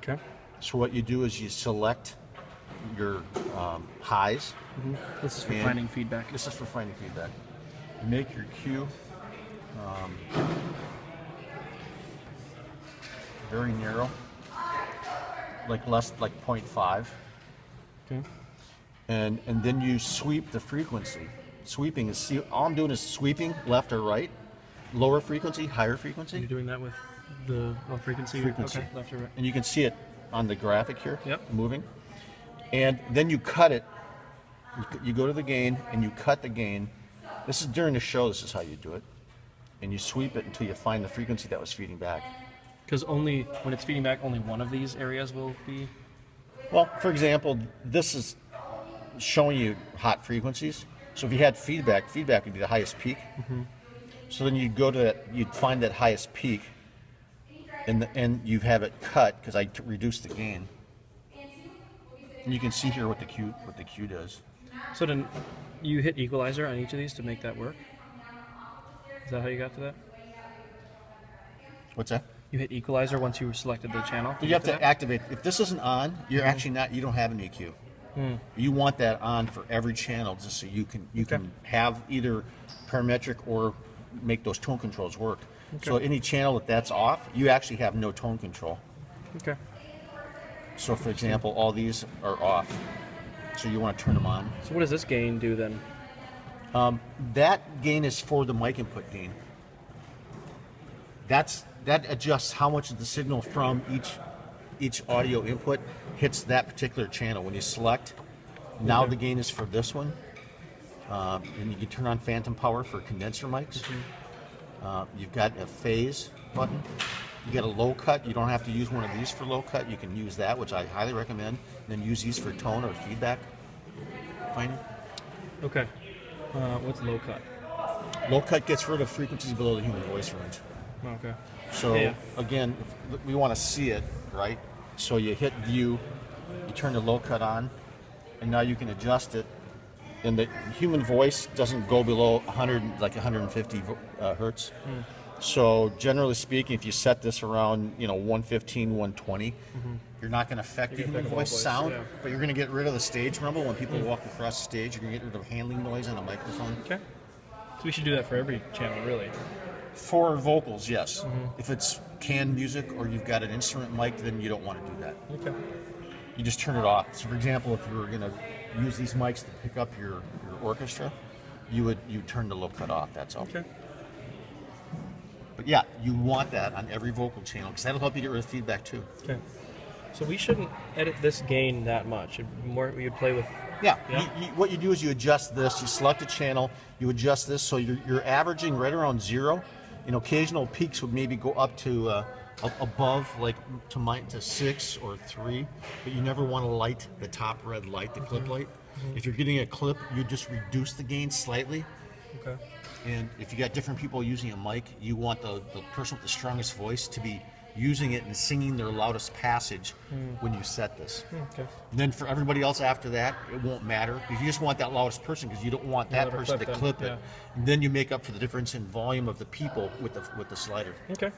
Okay. So what you do is you select your highs. This is for finding feedback. This is for finding feedback. Make your cue very narrow, like less, like 0.5. Okay. And then you sweep the frequency. Sweeping is, see, all I'm doing is sweeping left or right, lower frequency, higher frequency. You're doing that with the frequency? Frequency. Okay, left or right. And you can see it on the graphic here, Yep. moving. And then you cut it. You go to the gain and you cut the gain. This is during the show, this is how you do it. And you sweep it until you find the frequency that was feeding back. Because only when it's feeding back, only one of these areas will be. Well, for example, this is showing you hot frequencies. So if you had feedback, feedback would be the highest peak. So then you'd go to that, you'd find that highest peak, and you have it cut because I reduced the gain. And you can see here what the cue does. So then you hit equalizer on each of these to make that work? Is that how you got to that? What's that? You hit equalizer once you selected the channel? You have to activate. If this isn't on, you're actually not. You don't have an EQ. You want that on for every channel, just so you can have either parametric or make those tone controls work. So any channel that's off, you actually have no tone control. Okay. So for example, all these are off. So you want to turn them on. So what does this gain do then? That gain is for the mic input gain. That adjusts how much of the signal from each audio input hits that particular channel. When you select, now the gain is for this one. And you can turn on phantom power for condenser mics. You've got a phase button. You got a low cut. You don't have to use one of these for low cut. You can use that, which I highly recommend. And then use these for tone or feedback finding. Okay. What's low cut? Low cut gets rid of frequencies below the human voice range. Okay. So again, we want to see it, right? So you hit view, you turn the low cut on, and now you can adjust it. And the human voice doesn't go below 100, like 150 hertz. So generally speaking, if you set this around, 115, 120, you're not going to affect the human voice sound, but you're going to get rid of the stage rumble when people walk across the stage. You're going to get rid of handling noise on a microphone. Okay. So we should do that for every channel, really. For vocals, yes. If it's canned music or you've got an instrument mic, then you don't want to do that. Okay. You just turn it off. So for example, if you were going to use these mics to pick up your orchestra, you turn the low cut off. That's all. Okay. But yeah, you want that on every vocal channel because that'll help you get rid of feedback too. Okay. So we shouldn't edit this gain that much. More we would play with. Yeah. What you do is you adjust this. You select a channel. You adjust this so you're averaging right around 0. Occasional peaks would maybe go up to above, like to 6 or 3, but you never want to light the top red light, the clip light. If you're getting a clip, you just reduce the gain slightly. Okay. And if you got different people using a mic, you want the person with the strongest voice to be using it and singing their loudest passage when you set this. Okay. And then for everybody else after that, it won't matter because you just want that loudest person because you don't want that person to clip it. And then you make up for the difference in volume of the people with the slider. Okay.